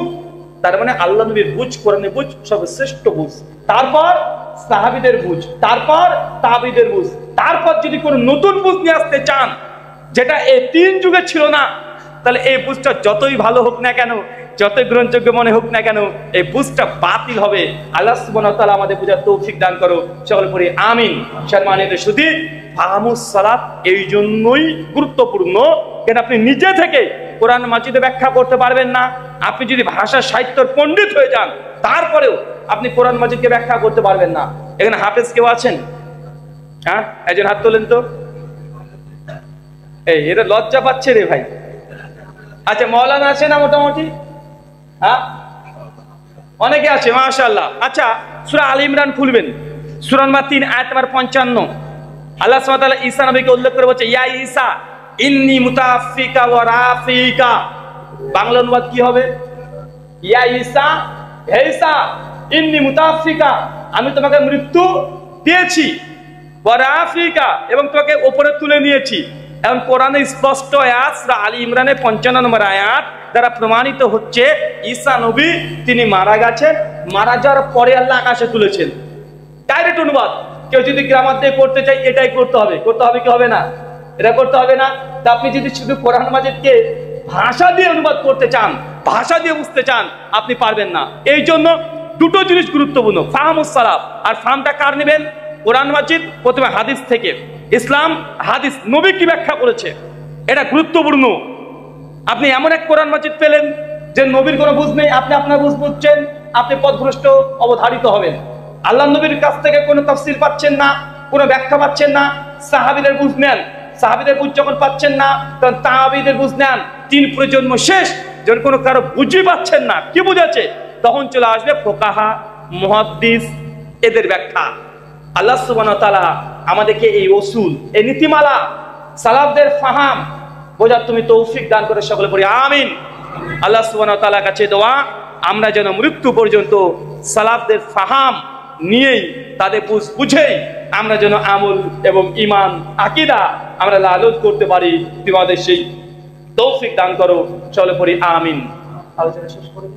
তার মানে আল্লাহ নবীর বুঝ, কোরআনের বুঝ সর্বশ্রেষ্ঠ বুঝ, তারপর সাহাবীদের বুঝ, তারপর তাবিদের বুঝ, তারপর যদি কোনো নতুন বুঝ নিয়ে আসতে চান যেটা এই তিন যুগে ছিল না, তাহলে এই বুঝটা যতই ভালো হোক না কেন, যতই গ্রহণযোগ্য মনে হোক না কেন, এই বুঝটা বাতিল হবে। আল্লাহ সুবহানাহু ওয়া তাআলা আমাদের বুঝার তৌফিক দান করো, সকলে পড়ি আমিন। সম্মানিত সুধী, ফাহামুস সালাত এই জন্যই গুরুত্বপূর্ণ, কেন আপনি নিজে থেকে কোরআন মাজিদে ব্যাখ্যা করতে পারবেন না। আপনি যদি ভাষা সাহিত্যের পণ্ডিত হয়ে যান, তারপরেও আপনি কোরআন মাজিদকে ব্যাখ্যা করতে পারবেন না। এখানে হাফেজ কেউ আছেন? হ্যাঁ, একজন হাত তোলেন তো। এই এটা লজ্জা পাচ্ছে রে ভাই। আচ্ছা, মৌলানা আছে না মোটামুটি? হ্যাঁ, অনেকে আছে, মাশাআল্লাহ। আচ্ছা, সূরা আল ইমরান খুলবেন, সূরা নম্বর 3 আয়াত নম্বর 55। আল্লাহ সুবহানাহু ওয়া তাআলা ঈসা নবীকে উল্লেখ করে বলছে, ইয়া ঈসা ইন্নী মুতাফিকা ওয়া রাফিকা। বাংলা অনুবাদ কি হবে? ইয়া ঈসা, হে ঈসা, ইন্নী মুতাফিকা, আমি তোমাকে মৃত্যু দিয়েছি, ওয়া রাফিকা, এবং তোমাকে উপরে তুলে নিয়েছি। এখন কোরআনে স্পষ্ট আয়াত সূরা আলী ইমরানের 55 নম্বর আয়াত দ্বারা প্রমাণিত হচ্ছে ঈসা নবী তিনি মারা গেছেন, মারা যাওয়ার পরে আল্লাহ আকাশে তুলেছেন। ডাইরেক্ট অনুবাদ। কেউ যদি গ্রামার দিয়ে করতে চাই এটাই করতে হবে। করতে হবে কি হবে না? এটা করতে হবে না? তা আপনি যদি শুধু কোরআন মাজিদকে ভাষা দিয়ে অনুবাদ করতে চান, ভাষা দিয়ে বুঝতে চান, আপনি পারবেন না। এই জন্য দুটো জিনিস গুরুত্বপূর্ণ, ফাহমুস সালাফ। আর ফাহমটা কার নেবেন? কোরআন মাজিদ, প্রথমে হাদিস থেকে। ইসলাম, হাদিস, নবী কি ব্যাখ্যা করেছে, এটা গুরুত্বপূর্ণ। আপনি এমন এক কোরআন মাজিদ পেলেন যে নবীর কোনো বুঝ নেই, আপনি আপনার বুঝ বুঝছেন, আপনি পথভ্রষ্ট অবধারিত হবেন। আল্লাহ নবীর কাছ থেকে কোনো তাফসীর পাচ্ছেন না, কোনো ব্যাখ্যা পাচ্ছেন না, সাহাবীদের বুঝ নেন। সাহাবীদের বুঝ যখন পাচ্ছেন না, তখন তাবিদের বুঝ নেন। 3 প্রজন্ম শেষ, যখন কোনো কারো বুঝই পাচ্ছেন না, কি বুঝাচ্ছে, তখন চলে আসবে ফুকাহা, মুহাদ্দিস, এদের ব্যাখ্যা। আল্লাহ সুবহানাহু ওয়া তাআলা আমাদেরকে এই উসুল, এই নীতিমালা, সালাফদের ফাহাম বোঝার তুমি তৌফিক দান করে, সকলে পড়ি আমিন। আল্লাহ সুবহানাহু ওয়া তাআলার কাছে দোয়া, আমরা যেন মৃত্যু পর্যন্ত সালাফদের ফাহাম নিয়েই, তাদের বুঝেই আমরা যেন আমল এবং ঈমান, আকীদা আমরা লালন করতে পারি। তোমাদের সেই তৌফিক দান করো, সকলে পড়ি আমিন। আলোচনা শেষ করে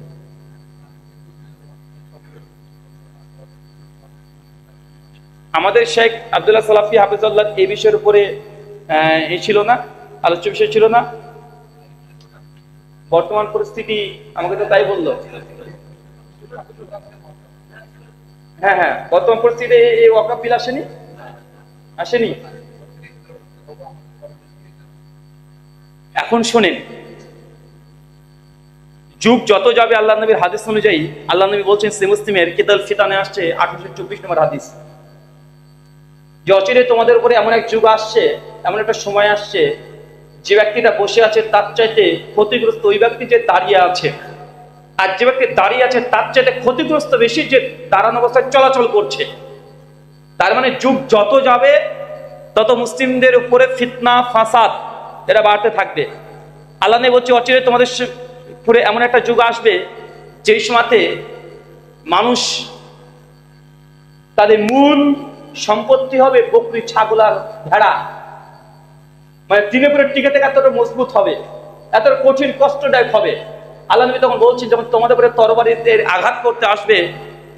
আমাদের শেখ আব্দুল্লাহ সালাফি হাফেজাল্লাহ এই বিষয়ের উপরে ছিল না, আলোচ্য বিষয় ছিল না। বর্তমান পরিস্থিতি আমাকে তো তাই বললো। হ্যাঁ হ্যাঁ, বর্তমান পরিস্থিতি এই ওয়াকফ বিল আসেনি। এখন শোনেন, যুগ যত যাবে, আল্লাহ নবীর হাদিস অনুযায়ী আল্লাহ নবী বলছেন, সে মুসলিমের কিতাব ফিতানে আসছে 824 নম্বর হাদিস, যে অচিরে তোমাদের উপরে এমন এক যুগ আসছে, এমন একটা সময় আসছে, যে ব্যক্তিটা বসে আছে তার চাইতে ক্ষতিগ্রস্ত ওই ব্যক্তি যে দাঁড়িয়ে আছে, আর যে ব্যক্তি দাঁড়িয়ে আছে তার চাইতে ক্ষতিগ্রস্ত বেশি যে দাঁড়ানো অবস্থায় চলাচল করছে। তার মানে যুগ যত যাবে তত মুসলিমদের উপরে ফিতনা ফাসাদ এরা বাড়তে থাকবে। আল্লাহ নবী বলছে, অচিরে তোমাদের উপরে এমন একটা যুগ আসবে যেই সময়তে মানুষ তাদের মূল সম্পত্তি হবে বকরি, ছাগল আর ভেড়া, মানে দিনের পরে টিকে থেকে এতটা মজবুত হবে, এতটা কঠিন কষ্টদায়ক হবে। আল্লাহ নবী তখন বলছেন, যখন তোমাদের উপরে তরবারিতে আঘাত করতে আসবে,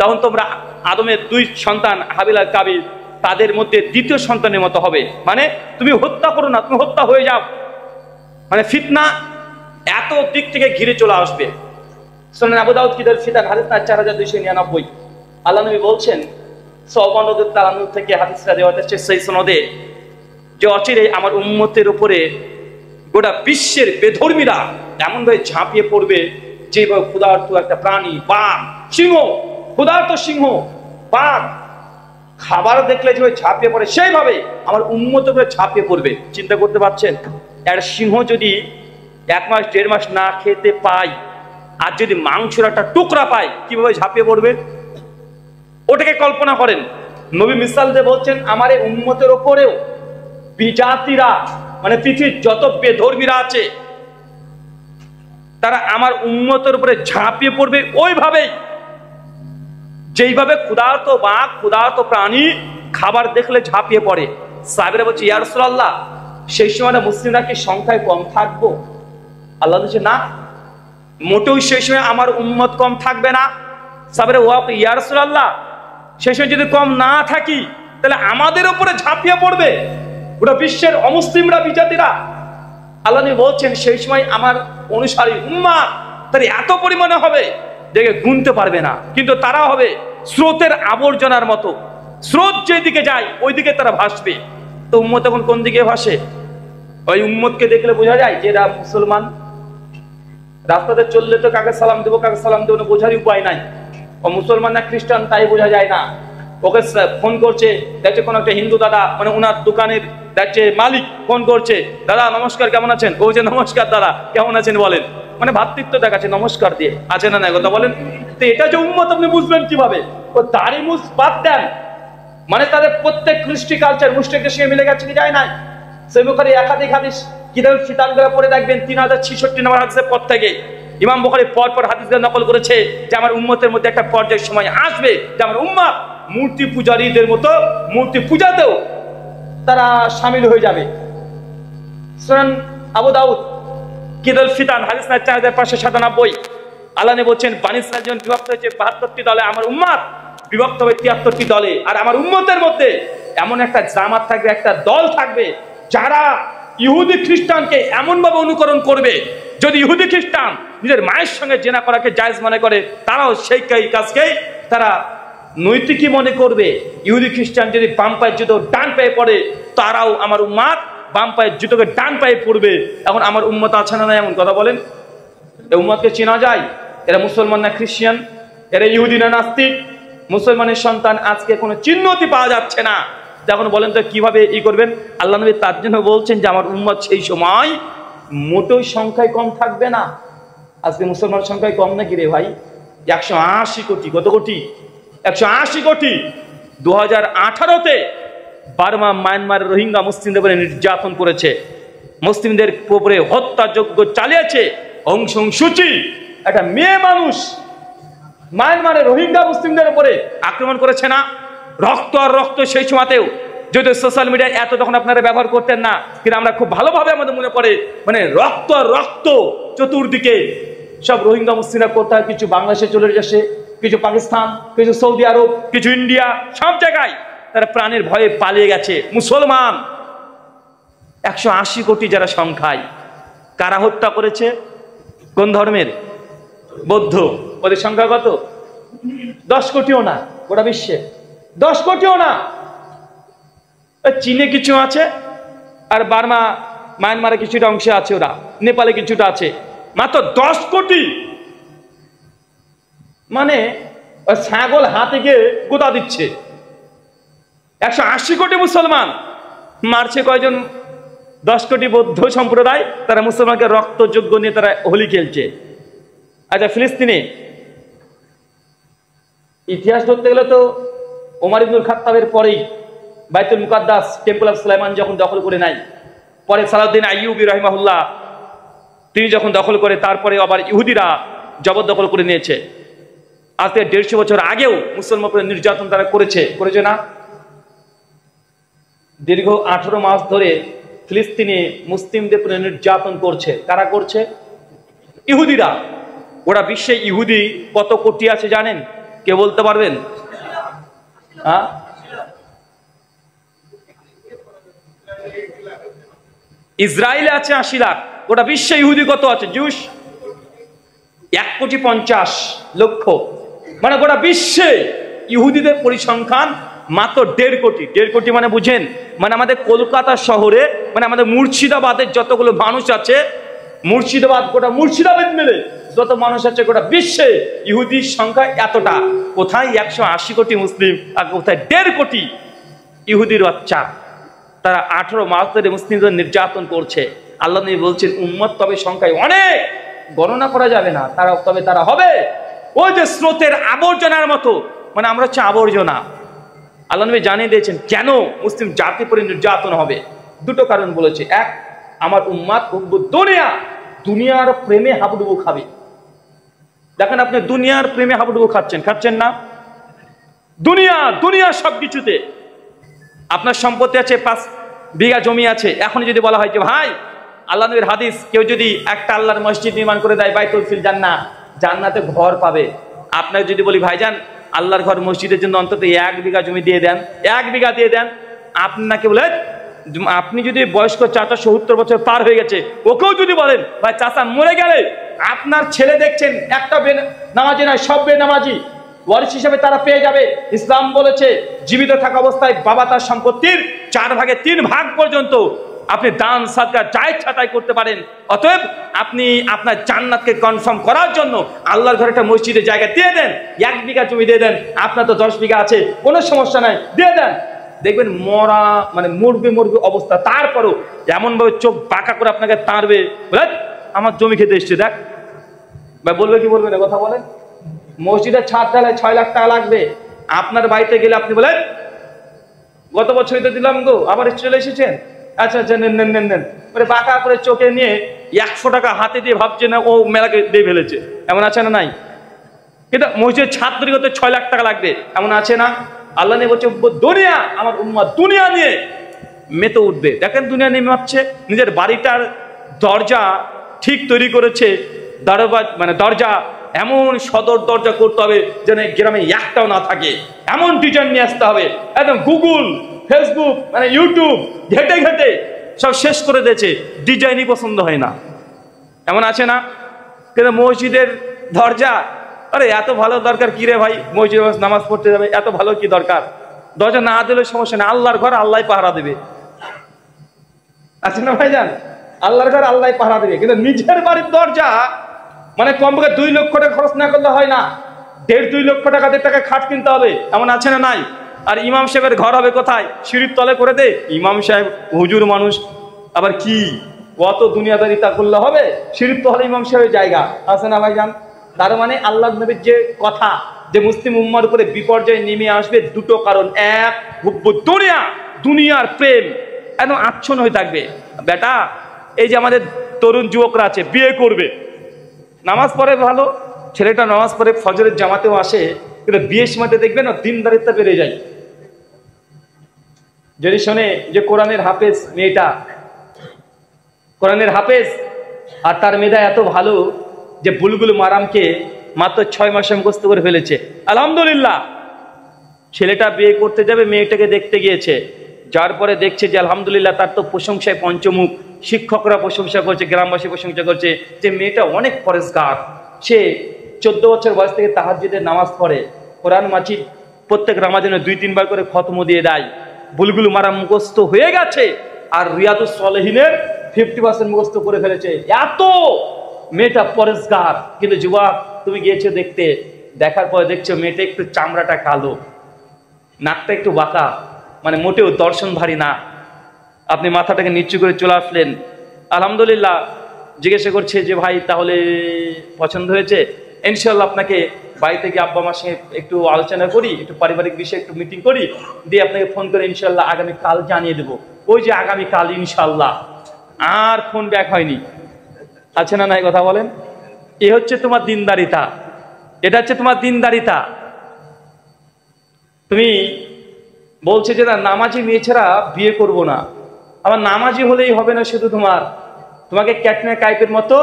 তখন তোমরা আদমের 2 সন্তান হাবিল আর কাবিল তাদের মধ্যে দ্বিতীয় সন্তানের মতো হবে, মানে তুমি হত্যা করো না, তুমি হত্যা হয়ে যাও। মানে ফিতনা এত দিক থেকে ঘিরে চলে আসবে। সুনান আবু দাউদ কিতাব ফিতান হাদিস 4299। আল্লাহ নবী বলছেন, সাওবান রাদিয়াল্লাহু তাআলা থেকে হাদিসটা দেওয়া হচ্ছে সেই সনদে, যে অচিরে আমার উম্মতের উপরে গোটা বিশ্বের বেধর্মীরা এমন ভাবে ঝাঁপিয়ে পড়বে, যেভাবে ক্ষুধার্ত একটা প্রাণী, বাঘ, সিংহ, ক্ষুধার্ত সিংহ, বাঘ খাবার দেখলে যেভাবে ঝাঁপিয়ে পড়ে, সেইভাবে আমার উম্মতের উপরে ঝাঁপিয়ে পড়বে। চিন্তা করতে পারছেন, একটা সিংহ যদি 1 মাস 1.5 মাস না খেতে পায়, আর যদি মাংসের একটা টুকরা পায়, কিভাবে ঝাঁপিয়ে পড়বে ওটাকে কল্পনা করেন। নবী মিসাল দিয়ে বলছেন, আমার এই উম্মতের ওপরেও বিজাতিরা, মানে পৃথিবীর যত বেধর্মীরা আছে, তারা আমার উম্মতের উপরে ঝাঁপিয়ে পড়বে ওইভাবেই যেইভাবে ক্ষুধার্ত বাঘ, ক্ষুধার্ত প্রাণী খাবার দেখলে ঝাঁপিয়ে পড়ে। সাহাবীরা বলছে, ইয়া রাসূলুল্লাহ, সেই সময় মুসলিমরা কি সংখ্যায় কম থাকবো? আল্লাহ বলছে, না, মোটেও সেই সময় আমার উম্মত কম থাকবে না। সাহাবীরা, ওয়া ইয়া রাসূলুল্লাহ, সেই সময় যদি কম না থাকি, তাহলে আমাদের উপরে ঝাঁপিয়ে পড়বে গোটা বিশ্বের অমুসলিমরা, বিজাতিরা। আল্লাহ নবী বলছেন, সেই সময় আমার অনুসারী উম্মাহ তার এত পরিমাণে হবে দেখে গুনতে পারবে না, কিন্তু তারা হবে স্রোতের আবর্জনার মতো, স্রোত যেদিকে যায় ওইদিকে তারা ভাসবে। তো উম্মত এখন কোন দিকে ভাসে? ওই উম্মতকে দেখলে বোঝা যায় যে এরা মুসলমান। রাস্তাতে চললে তো কাকে সালাম দেবো, কাকে সালাম দেবো না বোঝার উপায় নাই। ও মুসলমান না খ্রিস্টান তাই বোঝা যায় না। ওকে ফোন করছে, দেখছে কোনো একটা হিন্দু দাদা, মানে ওনার দোকানের দেখছে মালিক ফোন করছে, দাদা নমস্কার, কেমন আছেন? ও যে নমস্কার দাদা, কেমন আছেন বলেন, মানে ভ্রাতৃত্ব দেখাচ্ছে নমস্কার দিয়ে, আছে না না কথা বলেন। তো এটা যে উম্মত আপনি বুঝবেন কিভাবে? ও দাড়ি মুছ বাদ দেন, মানে তাদের প্রত্যেক কৃষ্টি কালচার মুষ্টিকের সঙ্গে মিলে গেছে কি যায় নাই? সেই বুখারী একাধিক হাদিস কিতাব ফিতানগুলো পড়ে দেখবেন 3066 নম্বর হাদিসের পর থেকে ইমাম বুখারী পর হাদিসগুলো নকল করেছে যে আমার উম্মতের মধ্যে একটা পর্যায়ের সময় আসবে যে আমার উম্মত মূর্তি পূজারীদের মতো মূর্তি পূজাতেও তারা শামিল হয়ে যাবে। সুনান আবু দাউদ কিতাব ফিতান হাদিস 4597। আল্লাহ নবী বলছেন, বনী ইসরাঈল যখন বিভক্ত হয়েছে 72টি দলে, আমার উম্মত বিভক্ত হবে 73টি দলে। আর আমার উম্মতের মধ্যে এমন একটা জামাত থাকবে, একটা দল থাকবে, যারা ইহুদি খ্রিস্টানকে এমন ভাবে অনুকরণ করবে, যদি ইহুদি খ্রিস্টান নিজের মায়ের সঙ্গে জেনা করাকে জায়েজ মনে করে, তারাও সেই কাজকেই তারা নৈতিকই মনে করবে। ইহুদি খ্রিস্টান যদি বাম পায়ের জুতো ডান পায়ে পড়ে, তারাও আমার উম্মত বাম পায়ের জুতোকে ডান পায়ে পড়বে। এখন আমার উম্মত আছে না, এমন কথা বলেন? এই উম্মতকে চেনা যায়? এরা মুসলমান না খ্রিস্টান? এরা ইহুদি না নাস্তিক? মুসলমানের সন্তান আজকে কোনো চিহ্নতি পাওয়া যাচ্ছে না। এখন বলেন তো কিভাবে ই করবেন? আল্লাহ নবী তার জন্য বলছেন যে আমার উম্মত সেই সময় মোটেও সংখ্যায় কম থাকবে না। আজকে মুসলমান সংখ্যায় কম নাকি রে ভাই? 180 কোটি। কত কোটি? 180 কোটি। 2018-তে বার্মা মায়ানমারের রোহিঙ্গা মুসলিমদের উপরে নির্যাতন করেছে, মুসলিমদের উপরে হত্যাযজ্ঞ চালিয়েছে। অং সান সু চি একটা মেয়ে মানুষ মায়ানমারের রোহিঙ্গা মুসলিমদের উপরে আক্রমণ করেছে না? রক্ত আর রক্ত। সেই সময়তেও যদি সোশ্যাল মিডিয়া এত তখন আপনারা ব্যবহার করতেন না, কিন্তু আমরা খুব ভালোভাবে আমাদের মনে পড়ে, মানে রক্ত আর রক্ত চতুর্দিকে। সব রোহিঙ্গা মুসলিমরা কোথায়? কিছু বাংলাদেশে চলে যাচ্ছে, কিছু পাকিস্তান, কিছু সৌদি আরব, কিছু ইন্ডিয়া, সব জায়গায় তারা প্রাণের ভয়ে পালিয়ে গেছে। মুসলমান 180 কোটি যারা সংখ্যায়। কারা হত্যা করেছে? কোন ধর্মের? বৌদ্ধ। ওদের সংখ্যা কত? 10 কোটিও না গোটা বিশ্বে, 10 কোটিও না। চীনে কিছু আছে, আর বার্মা মায়ানমারে কিছুটা অংশে আছে, ওরা নেপালে কিছুটা আছে। মাত্র 10 কোটি মানে ওই ছাগল হাতে গিয়ে গোদা দিচ্ছে। 180 কোটি মুসলমান মারছে কয়জন? 10 কোটি বৌদ্ধ সম্প্রদায়, তারা মুসলমানকে রক্তযজ্ঞ নিয়ে তারা হোলি খেলছে। আচ্ছা, ফিলিস্তিনে ইতিহাস ধরতে গেলে তো ওমর ইবনুল খাত্তাবের পরেই বাইতুল মুকাদ্দাস টেম্পল অফ সুলাইমান যখন দখল করে নেয়, পরে সালাউদ্দিন আইয়ুবী রাহিমাহুল্লাহ তিনি যখন দখল করে, তারপরে আবার ইহুদিরা জবরদখল করে নিয়েছে। আজ থেকে 150 বছর আগেও মুসলমান উপরে নির্যাতন তারা করেছে না? দীর্ঘ 18 মাস ধরে ফিলিস্তিনে মুসলিমদের উপরে নির্যাতন করছে। কারা করছে? ইহুদিরা। ওরা বিশ্বে ইহুদি কত কোটি আছে জানেন? কে বলতে পারবেন? হ্যাঁ, ইসরায়েলে আছে 80 লাখ। ওটা বিশ্বে ইহুদি কত আছে? জুস 1,50,00,000। মানে গোটা বিশ্বে ইহুদিদের পরিসংখ্যান মাত্র 1.5 কোটি। 1.5 কোটি মানে বুঝেন, মানে আমাদের কলকাতা শহরে, মানে আমাদের মুর্শিদাবাদের যতগুলো মানুষ আছে, মুর্শিদাবাদ, গোটা মুর্শিদাবাদ মিলে যত মানুষ আছে, গোটা বিশ্বে ইহুদির সংখ্যা এতটা। কোথায় 180 কোটি মুসলিম, আর কোথায় 1.5 কোটি ইহুদির বাচ্চা। তারা 18 মাস ধরে মুসলিমদের নির্যাতন করছে। আল্লাহ নবী বলছেন, উম্মত তবে সংখ্যায় অনেক, গণনা করা যাবে না, তবে তারা হবে ওই যে স্রোতের আবর্জনার মতো। মানে আমরা হচ্ছে আবর্জনা। আল্লাহ নবী জানিয়ে দিয়েছেন কেন মুসলিম জাতি পরে নির্যাতন হবে। 2টো কারণ বলেছে। এক, আমার উম্মাত দুনিয়ার প্রেমে হাবুডুবু খাবে। দেখেন, আপনি দুনিয়ার প্রেমে হাবুডুবু খাচ্ছেন না? দুনিয়া সবকিছুতে। আপনার সম্পত্তি আছে, 5 বিঘা জমি আছে। এখন যদি বলা হয় যে ভাই, আল্লাহ নবীর হাদিস, কেউ যদি একটা আল্লাহর মসজিদ নির্মাণ করে দেয়, বাইতুল ফিল জান্নাতে ঘর পাবে। আপনাকে যদি বলি ভাইজান, আল্লাহর ঘর মসজিদের জন্য অন্তত 1 বিঘা জমি দিয়ে দেন, 1 বিঘা দিয়ে দেন, আপনাকে বলে, আপনি যদি বয়স্ক চাচা 70 বছর পার হয়ে গেছে, ওকেও যদি বলেন ভাই চাচা মরে গেলে আপনার ছেলে দেখছেন একটা নামাজি নয়, সব বেনামাজি, ওয়ারিশ হিসেবে তারা পেয়ে যাবে। ইসলাম বলেছে জীবিত থাকা অবস্থায় বাবা তার সম্পত্তির 4 ভাগে 3 ভাগ পর্যন্ত আপনি দান সাদকা যা ইচ্ছা তাই করতে পারেন। অতএব আপনি আপনার জান্নাতকে কনফার্ম করার জন্য আল্লাহর ঘরে একটা মসজিদের জায়গা দিয়ে দেন, 1 বিঘা জমি দিয়ে দেন। আপনার তো 10 বিঘা আছে, কোনো সমস্যা নাই, দিয়ে দেন। দেখবেন মরবে অবস্থা। তারপরও এমন ভাবে চোখ বাঁকা করে আপনাকে তাড়বে, বলে আমার জমি খেতে এসছে দেখ ভাই। বলবে কি বলবে না? কথা বলেন। মসজিদের ছাদ ঢালায় 6 লাখ টাকা লাগবে। আপনার বাড়িতে গেলে আপনি বলেন গত বছরই তো দিলাম গো, আবার চলে এসেছেন, আচ্ছা নেন। বাঁকা করে চোখে নিয়ে 100 টাকা হাতে দিয়ে ভাবছে না ও মেলাকে দিয়ে ফেলেছে। এমন আছে না? নাই। কিন্তু মসজিদের ছাদ তৈরি করতে 6 লাখ টাকা লাগবে, এমন আছে না? আল্লাহ নিয়ে বলছে দুনিয়া, আমার উম্মাত দুনিয়া নিয়ে মেতে উঠবে। দেখেন দুনিয়া নিয়ে মাপছে। নিজের বাড়িটার দরজা ঠিক তৈরি করেছে, দরজা এমন সদর দরজা করতে হবে যেন গ্রামে একটাও না থাকে, এমন ডিজাইন নিয়ে আসতে হবে। একদম গুগল, ফেসবুক, ইউটিউব ঘেটে সব শেষ করে দিয়েছে, ডিজাইনই পছন্দ হয় না। এমন আছে না? কিন্তু মসজিদের দরজা, আরে এত ভালো দরকার কি রে ভাই? মসজিদে নামাজ পড়তে যাবে, এত ভালো কি দরকার? দরজা না দিলে সমস্যা নেই, আল্লাহর ঘর আল্লাহ পাহারা দেবে। আছে না ভাইজান? আল্লাহর ঘর আল্লাহ পাহারা দেবে। কিন্তু নিজের বাড়ির দরজা কমপক্ষে 2 লক্ষ টাকা খরচ না করলে হয় না, 1.5-2 লক্ষ টাকা খাট কিনতে হবে। এমন আছে না? নাই। আর ইমাম সাহেবের ঘর হবে কোথায়? সিঁড়ির তলে করে দে। ইমাম সাহেব হুজুর মানুষ, আবার কি কত দুনিয়াদারি তা করলে হবে? সিঁড়ির তলে ইমাম সাহেবের জায়গা আছে না ভাইজান? তার মানে আল্লাহ নবীর যে কথা যে মুসলিম উম্মার উপরে বিপর্যয় নেমে আসবে, 2টো কারণ। এক, দুনিয়ার প্রেম একদম আচ্ছন্ন হয়ে থাকবে। বেটা, এই যে আমাদের তরুণ যুবকরা আছে, বিয়ে করবে, নামাজ পড়ে ভালো, ছেলেটা নামাজ পড়ে ফজরের জামাতেও আসে, কিন্তু বিয়ের সময়তে দেখবেন না দিনদারিত্ব বেড়ে যায়। যদি শোনে যে কোরআনের হাফেজ মেয়েটা, কোরআনের হাফেজ, আর তার মেধা এত ভালো যে বুলবুল মারামকে মাত্র 6 মাসে মুখস্থ করে ফেলেছে, আলহামদুলিল্লাহ। ছেলেটা বিয়ে করতে যাবে, মেয়েটাকে দেখতে গিয়েছে, যার পরে দেখছে যে আলহামদুলিল্লাহ তার তো প্রশংসায় পঞ্চমুখ, শিক্ষকরা প্রশংসা করছে, গ্রামবাসী প্রশংসা করছে যে মেয়েটা অনেক পরেশগার। সে 14 বছর বয়স থেকে তাহাজ্জুদের নামাজ পড়ে, কোরআন মাজিদ প্রত্যেক রামাজানে 2-3 বার করে খতম দিয়ে দেয়। বুলবুল মারাম মুখস্থ হয়ে গেছে, আর রিয়াদুস সালেহিনের 50% মুখস্থ করে ফেলেছে। এত মেয়েটা পরেশগার। কিন্তু যুবক, তুমি গিয়েছো দেখতে, দেখার পরে দেখছো মেয়েটা একটু চামড়াটা কালো, নাকটা একটু বাঁকা, মানে মোটেও দর্শন ভারী না। আপনি মাথাটাকে নিচু করে চলে আসলেন, আলহামদুলিল্লাহ। জিজ্ঞাসা করছে যে ভাই তাহলে পছন্দ হয়েছে, ইনশাল্লাহ আপনাকে বাড়িতে গিয়ে আব্বা আমার সঙ্গে একটু আলোচনা করি, একটু পারিবারিক বিষয়ে একটু মিটিং করি, দিয়ে আপনাকে ফোন করে ইনশাল্লাহ আগামীকাল জানিয়ে দেবো। ওই যে আগামীকাল ইনশাল্লাহ, আর ফোন ব্যাক হয়নি। আছে না নাই কথা বলেন? এ হচ্ছে তোমার দিনদারিতা, এটা হচ্ছে তোমার দিনদারিতা। তুমি বলছে যে না, নামাজি মেয়ে ছাড়া বিয়ে করবো না। আবার নামাজি হলেই হবে না, শুধু তোমাকে ক্যাটরিনা কাইফের মতো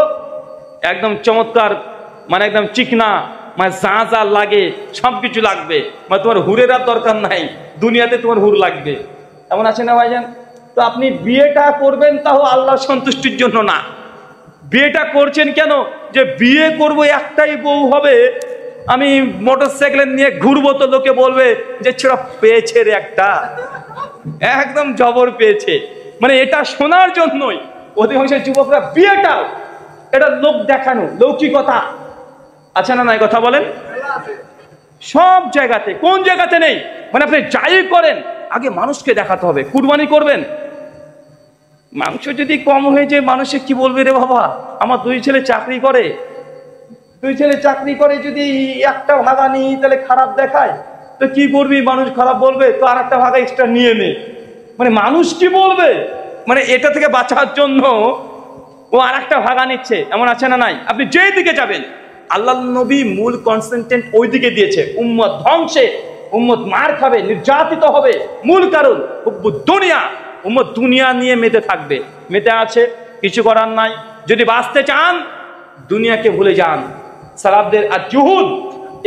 একদম চমৎকার, মানে একদম চিকনা, মানে যা যা লাগে সব কিছু লাগবে, মানে তোমার হুরের আর দরকার নাই, দুনিয়াতে তোমার হুর লাগবে, এমন আছে না ভাইজান? তো আপনি বিয়েটা করবেন তাও আল্লাহর সন্তুষ্টির জন্য না। বিয়েটা করছেন কেন? যে বিয়ে করব একটাই বউ হবে, আমি মোটরসাইকেল নিয়ে ঘুরবো, তো লোকে বলবে যে ছেড়া পেয়েছে রে একটা, একদম জবর পেয়েছে, মানে এটা শোনার জন্যই অধিকাংশ যুবকরা বিয়েটাও এটা লোক দেখানো, লৌকিকতা। আছে না নাই কথা বলেন? সব জায়গাতে, কোন জায়গাতে নেই? মানে আপনি যাই করেন আগে মানুষকে দেখাতে হবে। কুরবানি করবেন, মাংস যদি কম হয়ে যায় মানুষে কি বলবে, রে বাবা আমার দুই ছেলে চাকরি করে, যদি একটা ভাগা নিই তাহলে খারাপ দেখায়, তো কি করবি, মানুষ খারাপ বলবে, তো আর একটা ভাগা এক্সট্রা নিয়ে নে, মানে মানুষ কি বলবে, মানে এটা থেকে বাঁচার জন্য ও আর একটা ভাগা নিচ্ছে। এমন আছে না নাই? আপনি যেই দিকে যাবেন, আল্লাহ নবী মূল কনসেন্ট্রেট ওই দিকে দিয়েছে, উম্মত ধ্বংসে, উম্মত মার খাবে, নির্যাতিত হবে, মূল কারণ দুনিয়া। উম্মত দুনিয়া নিয়ে মেতে থাকবে, মেতে আছে, কিছু করার নাই। যদি বাঁচতে চান দুনিয়াকে ভুলে যান। সালাফদের আর জুহুদ,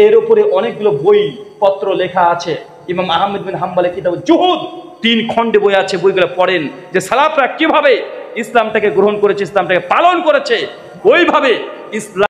এর উপরে অনেকগুলো বই পত্র লেখা আছে। ইমাম আহমদ বিন হাম্বলের কিতাব জুহুদ 3 খণ্ডে বই আছে, বইগুলো পড়েন যে সালাফরা কিভাবে ইসলামটাকে গ্রহণ করেছে, ইসলামটাকে পালন করেছে, ওইভাবে ইসলাম